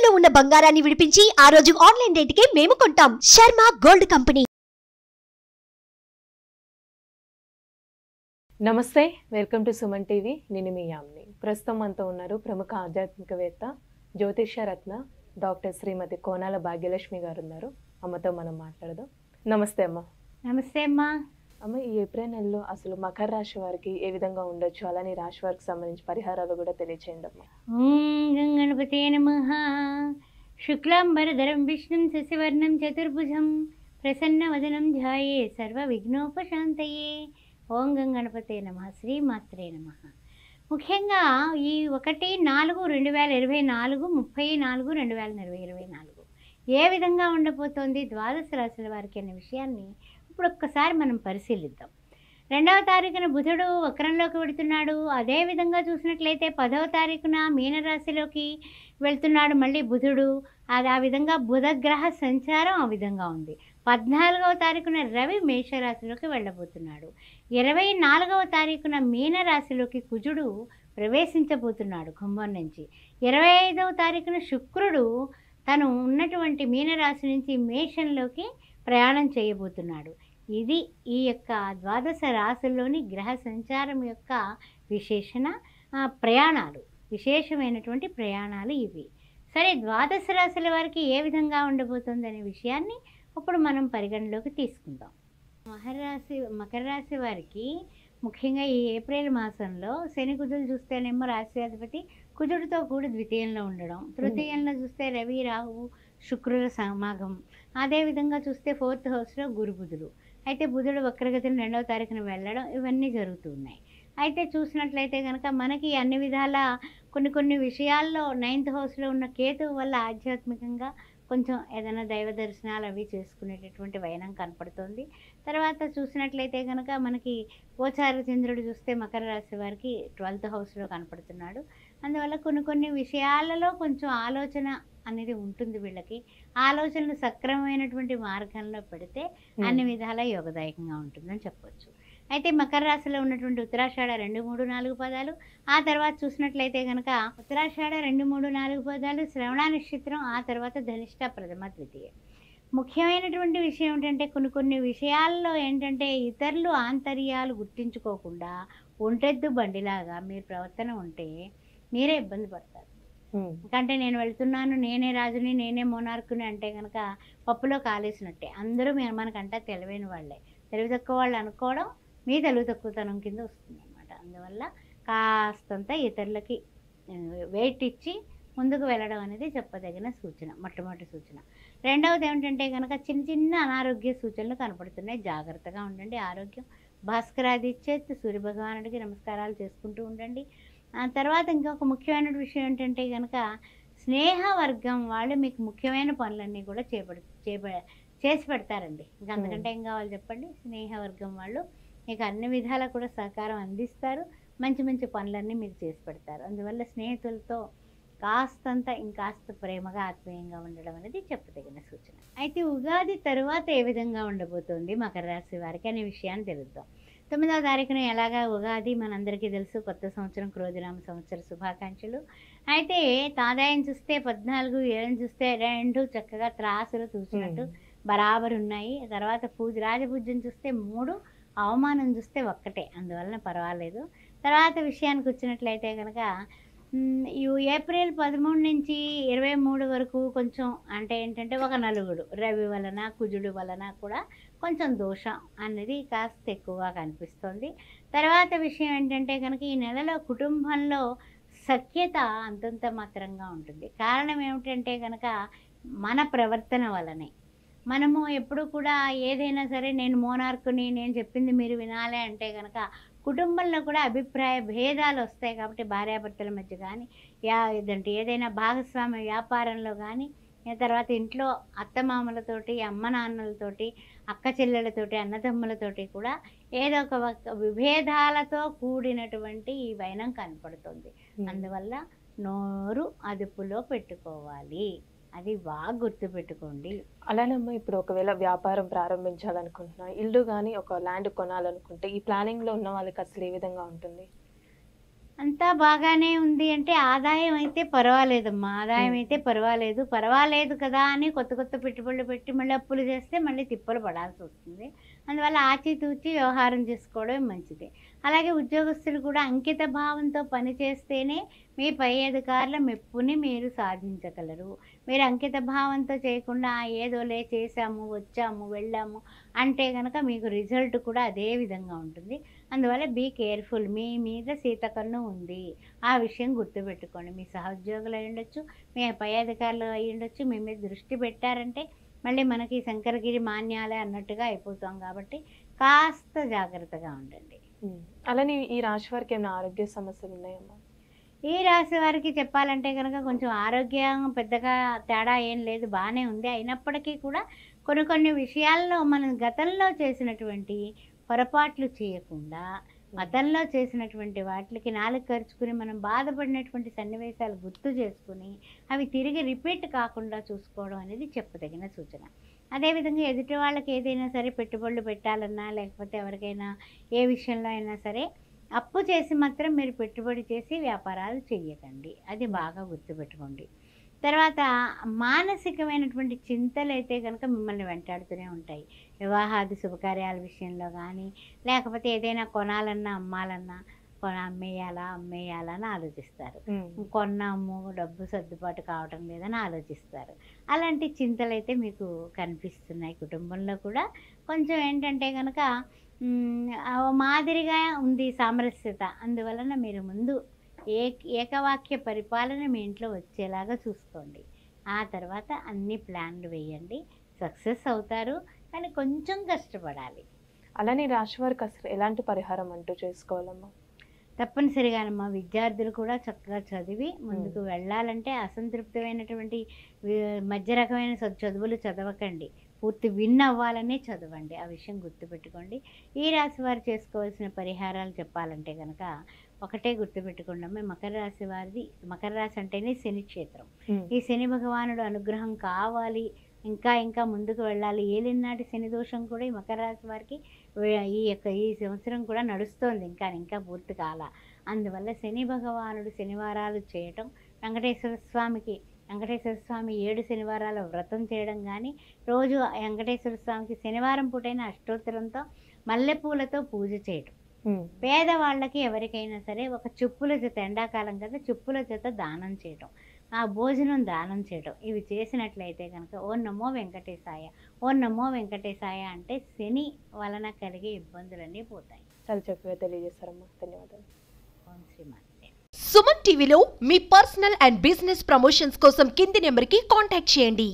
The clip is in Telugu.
తాకట్టులో ఉన్న బంగారాన్ని విడిపించి ఆ రోజు ఆన్లైన్ రేటుకే మేము కొంటాం. Sharma gold company. నమస్తే, వెల్కమ్ టు సుమన్ టీవీ. నేను మీ యామ్ని. ప్రస్తుతం మనతో ఉన్నారు ప్రముఖ ఆధ్యాత్మికవేత్త, జ్యోతిష్య రత్న డాక్టర్ శ్రీమతి కోనాల భాగ్యలక్ష్మి గారు ఉన్నారు. అమ్మతో మనం మాట్లాడదాం. నమస్తే అమ్మ. నమస్తే అమ్మా. అమ్మ, ఈ ఏప్రిల్ నెలలో అసలు మకర రాశి వారికి ఏ విధంగా ఉండొచ్చు, అలానే రాశి వారికి సంబంధించి పరిహారాలు కూడా తెలియచేయండి అమ్మ. ఓం గం గణపతే నమః. శుక్లాంబరధరం విష్ణుం శశివర్ణం చతుర్భుజం ప్రసన్నవదనం ధ్యాయే సర్వ విఘ్నోపశాంతయే. ఓం గం గణపతే నమః. శ్రీమాత్రే నమః. ముఖ్యంగా ఈ 1/4/2024, 30/4/2024 ఏ విధంగా ఉండబోతోంది ద్వాదశ రాశుల వారికి అనే విషయాన్ని ఇప్పుడు ఒక్కసారి మనం పరిశీలిద్దాం. 2వ తారీఖున బుధుడు వక్రంలోకి వెళుతున్నాడు. అదేవిధంగా చూసినట్లయితే 10వ తారీఖున మీనరాశిలోకి వెళ్తున్నాడు మళ్ళీ బుధుడు. అది ఆ విధంగా బుధగ్రహ సంచారం ఆ విధంగా ఉంది. 14వ తారీఖున రవి మేషరాశిలోకి వెళ్ళబోతున్నాడు. 24వ తారీఖున మీనరాశిలోకి కుజుడు ప్రవేశించబోతున్నాడు కుంభం నుంచి. 25వ తారీఖున శుక్రుడు తను ఉన్నటువంటి మీనరాశి నుంచి మేషంలోకి ప్రయాణం చేయబోతున్నాడు. ఇది ఈ యొక్క ద్వాదశ రాశుల్లోని గ్రహ సంచారం యొక్క ప్రయాణాలు, విశేషమైనటువంటి ప్రయాణాలు ఇవి. సరే, ద్వాదశ రాశుల వారికి ఏ విధంగా ఉండబోతుంది అనే విషయాన్ని ఇప్పుడు మనం పరిగణలోకి తీసుకుందాం. మకర రాశి వారికి ముఖ్యంగా ఈ ఏప్రిల్ మాసంలో శని కుజులు చూస్తేనేమో రాశ్యాధిపతి కుజుడితో కూడి ద్వితీయంలో ఉండడం, తృతీయంలో చూస్తే రవి రాహువు శుక్రుల సమాగం, అదేవిధంగా చూస్తే 4th హౌస్లో గురు బుధుడు. అయితే బుధుడు వక్రగతిని 2వ తారీఖున వెళ్ళడం, ఇవన్నీ జరుగుతూ ఉన్నాయి. అయితే చూసినట్లయితే కనుక మనకి అన్ని విధాల కొన్ని విషయాల్లో 9th హౌస్లో ఉన్న కేతువు వల్ల ఆధ్యాత్మికంగా కొంచెం ఏదైనా దైవ దర్శనాలు అవి చేసుకునేటటువంటి వైనం కనపడుతుంది. తర్వాత చూసినట్లయితే కనుక మనకి గోచార చంద్రుడు చూస్తే మకర రాశి వారికి 12th హౌస్లో కనపడుతున్నాడు. అందువల్ల కొన్ని విషయాలలో కొంచెం ఆలోచన అనేది ఉంటుంది. వీళ్ళకి ఆలోచనలు సక్రమమైనటువంటి మార్గంలో పెడితే అన్ని విధాలా యోగదాయకంగా ఉంటుందని చెప్పవచ్చు. అయితే మకర రాశిలో ఉన్నటువంటి ఉత్తరాషాఢ 2, 3, 4 పదాలు, ఆ తర్వాత చూసినట్లయితే కనుక ఉత్తరాషాఢ 2, 3, 4 పదాలు, శ్రవణ నక్షత్రం, ఆ తర్వాత ధనిష్ట ప్రథమ ద్వితీయ. ముఖ్యమైనటువంటి విషయం ఏంటంటే కొన్ని విషయాల్లో ఏంటంటే ఇతరులు ఆంతర్యాలు గుర్తించుకోకుండా ఒంటెద్దు బండిలాగా మీరు ప్రవర్తన ఉంటే మీరే ఇబ్బంది పడతారు. ఎందుకంటే నేను వెళ్తున్నాను, నేనే రాజుని, నేనే మోనార్కుని అంటే కనుక పప్పులో కాలేసినట్టే. అందరూ మనకంటా తెలివైన వాళ్ళే. తెలివి తక్కువ వాళ్ళు అనుకోవడం మీ తెలివి తక్కువతనం కింద వస్తుంది అన్నమాట. అందువల్ల కాస్తంత ఇతరులకి వెయిట్ ఇచ్చి ముందుకు వెళ్ళడం అనేది చెప్పదగిన సూచన, మొట్టమొదటి సూచన. రెండవది ఏమిటంటే కనుక చిన్న అనారోగ్య సూచనలు కనపడుతున్నాయి. జాగ్రత్తగా ఉండండి. ఆరోగ్యం భాస్కరాదిచ్చేత్ సూర్యభగవానుడికి నమస్కారాలు చేసుకుంటూ ఉండండి. ఆ తర్వాత ఇంకొక ముఖ్యమైన విషయం ఏంటంటే కనుక స్నేహవర్గం వాళ్ళు మీకు ముఖ్యమైన పనులన్నీ కూడా చేసి పెడతారండి. ఇంకా అంతకంటే ఏం కావాలి చెప్పండి. స్నేహవర్గం వాళ్ళు మీకు అన్ని విధాలా కూడా సహకారం అందిస్తారు. మంచి పనులన్నీ మీకు చేసి పెడతారు. అందువల్ల స్నేహితులతో ఇంకాస్త ప్రేమగా ఆత్మీయంగా ఉండడం అనేది చెప్పదగిన సూచన. అయితే ఉగాది తరువాత ఏ విధంగా ఉండబోతోంది మకర రాశి వారికి అనే విషయాన్ని తెలుద్దాం. 9వ తారీఖున ఎలాగా ఉగాది మనందరికీ తెలుసు. కొత్త సంవత్సరం, క్రోధినామ సంవత్సర శుభాకాంక్షలు. అయితే ఆదాయం చూస్తే 14, 7 చూస్తే 2 చక్కగా త్రాసులు చూసినట్టు బరాబరు ఉన్నాయి. తర్వాత రాజపూజ్యం చూస్తే 3, అవమానం చూస్తే 1. అందువలన పర్వాలేదు. తర్వాత విషయానికి వచ్చినట్లయితే కనుక ఈ ఏప్రిల్ 13 నుంచి 23 వరకు కొంచెం అంటే ఏంటంటే ఒక నలుగుడు రవి వలన కుజుడు వలన కూడా కొంచెం దోషం అనేది కాస్త ఎక్కువగా కనిపిస్తుంది. తర్వాత విషయం ఏంటంటే కనుక ఈ నెలలో కుటుంబంలో సఖ్యత అంతంత మాత్రంగా ఉంటుంది. కారణం ఏమిటంటే కనుక మన ప్రవర్తన వలనే. మనము ఎప్పుడు కూడా ఏదైనా సరే నేను మోనార్కుని, నేను చెప్పింది మీరు వినాలి అంటే కనుక కుటుంబంలో కూడా అభిప్రాయ భేదాలు వస్తాయి. కాబట్టి భార్యాభర్తల మధ్య కానీ ఇదంటే ఏదైనా భాగస్వామ్య వ్యాపారంలో కానీ, తర్వాత ఇంట్లో అత్తమామలతోటి, అమ్మ నాన్నలతోటి, అక్క చెల్లెలతోటి, అన్నదమ్ములతోటి కూడా ఏదో ఒక విభేదాలతో కూడినటువంటి ఈ వైనం కనపడుతుంది. అందువల్ల నోరు అదుపులో పెట్టుకోవాలి. అది బాగా గుర్తుపెట్టుకోండి. అలానమ్మా, ఇప్పుడు ఒకవేళ వ్యాపారం ప్రారంభించాలనుకుంటున్నా, ఇల్లు కానీ ఒక ల్యాండ్ కొనాలనుకుంటే ఈ ప్లానింగ్లో ఉన్న వాళ్ళకి అసలు ఏ విధంగా ఉంటుంది? అంతా బాగానే ఉంది అంటే ఆదాయం అయితే పర్వాలేదమ్మా, ఆదాయం అయితే పర్వాలేదు కదా అని కొత్త కొత్త పెట్టుబడులు పెట్టి మళ్ళీ అప్పులు చేస్తే మళ్ళీ తిప్పలు పడాల్సి వస్తుంది. అందువల్ల ఆచితూచి వ్యవహారం చేసుకోవడం మంచిది. అలాగే ఉద్యోగస్తులు కూడా అంకిత భావంతో పనిచేస్తేనే మీ పై అధికారుల మెప్పుని మీరు సాధించగలరు. మీరు అంకిత భావంతో చేయకుండా ఏదోలే చేసాము, వచ్చాము, వెళ్ళాము అంటే కనుక మీకు రిజల్ట్ కూడా అదే విధంగా ఉంటుంది. అందువల్ల బీ కేర్ఫుల్. మీ మీద శీతకన్ను ఉంది, ఆ విషయం గుర్తుపెట్టుకోండి. మీ సహోద్యోగులు అయి ఉండొచ్చు, మీ పై అధికారులు అయి ఉండొచ్చు, మీ మీద దృష్టి పెట్టారంటే మళ్ళీ మనకి శంకరగిరి మాన్యాలే అన్నట్టుగా అయిపోతాం. కాబట్టి కాస్త జాగ్రత్తగా ఉండండి. అలానే ఈ రాశి వారికి ఏమైనా ఆరోగ్య సమస్యలు ఉన్నాయమ్మా? ఈ రాశి వారికి చెప్పాలంటే కనుక కొంచెం ఆరోగ్యం పెద్దగా తేడా ఏం లేదు, బాగానే ఉంది. అయినప్పటికీ కూడా కొన్ని విషయాల్లో మనం గతంలో చేసినటువంటి పొరపాట్లు చేయకుండా, గతంలో చేసినటువంటి వాటికి నాలుగు ఖర్చుకుని మనం బాధపడినటువంటి సన్నివేశాలు గుర్తు చేసుకుని అవి తిరిగి రిపీట్ కాకుండా చూసుకోవడం అనేది చెప్పదగిన సూచన. అదేవిధంగా ఎదుటి వాళ్ళకి ఏదైనా సరే పెట్టుబడులు పెట్టాలన్నా, లేకపోతే ఎవరికైనా ఏ విషయంలో అయినా సరే అప్పు చేసి మాత్రం మీరు పెట్టుబడి చేసి వ్యాపారాలు చెయ్యకండి. అది బాగా గుర్తుపెట్టుకోండి. తర్వాత మానసికమైనటువంటి చింతలు అయితే కనుక మిమ్మల్ని వెంటాడుతూనే ఉంటాయి. వివాహాది శుభకార్యాల విషయంలో కానీ, లేకపోతే ఏదైనా కొనాలన్నా, అమ్మాలన్నా, అమ్మేయాలా అని ఆలోచిస్తారు. కొన్నాము, డబ్బు సర్దుబాటు కావటం లేదని ఆలోచిస్తారు. అలాంటి చింతలు అయితే మీకు కనిపిస్తున్నాయి. కుటుంబంలో కూడా కొంచెం ఏంటంటే కనుక మాదిరిగా ఉంది సామరస్యత. అందువలన మీరు ముందు ఏకవాక్య పరిపాలన మీ ఇంట్లో వచ్చేలాగా చూసుకోండి. ఆ తర్వాత అన్ని ప్లాన్లు వేయండి, సక్సెస్ అవుతారు. కానీ కొంచెం కష్టపడాలి. అలానే రాశి వారికి అసలు ఎలాంటి పరిహారం అంటూ చేసుకోవాలమ్మా? తప్పనిసరిగానమ్మా విద్యార్థులు కూడా చక్కగా చదివి ముందుకు వెళ్ళాలంటే అసంతృప్తమైనటువంటి మధ్య రకమైన చదువులు చదవకండి. పూర్తి విన్ అవ్వాలనే చదవండి. ఆ విషయం గుర్తుపెట్టుకోండి. ఈ రాశి వారు చేసుకోవాల్సిన పరిహారాలు చెప్పాలంటే కనుక ఒకటే గుర్తుపెట్టుకోండి. మకర రాశి వారిది, మకర రాశి అంటేనే శని క్షేత్రం. ఈ శని భగవానుడు అనుగ్రహం కావాలి, ఇంకా ముందుకు వెళ్ళాలి. ఏలినాటి శని దోషం కూడా ఈ మకర రాశి వారికి ఈ సంవత్సరం కూడా నడుస్తోంది, ఇంకా పూర్తి కాల. అందువల్ల శని భగవానుడు శనివారాలు చేయటం, వెంకటేశ్వర స్వామి 7 శనివారాల వ్రతం చేయడం కానీ, రోజు వెంకటేశ్వర స్వామికి శనివారం పూటైన అష్టోత్తరంతో మల్లెపూలతో పూజ చేయటం, పేదవాళ్ళకి ఎవరికైనా సరే ఒక చెప్పుల జత, ఎండాకాలం కదా, చెప్పుల జత దానం చేయటం, ఆ భోజనం దానం చేయటం, ఇవి చేసినట్లయితే కనుక ఓం నమో వెంకటేశాయ అంటే శని వలన కలిగే ఇబ్బందులన్నీ పోతాయి. చాలా చక్కగా తెలియజేస్తారమ్మా, ధన్యవాదాలు. ఓం శ్రీమాన్. సుమన్ టీవీలో మీ పర్సనల్ అండ్ బిజినెస్ ప్రమోషన్స్ కోసం కింది నెంబర్కి కాంటాక్ట్ చేయండి.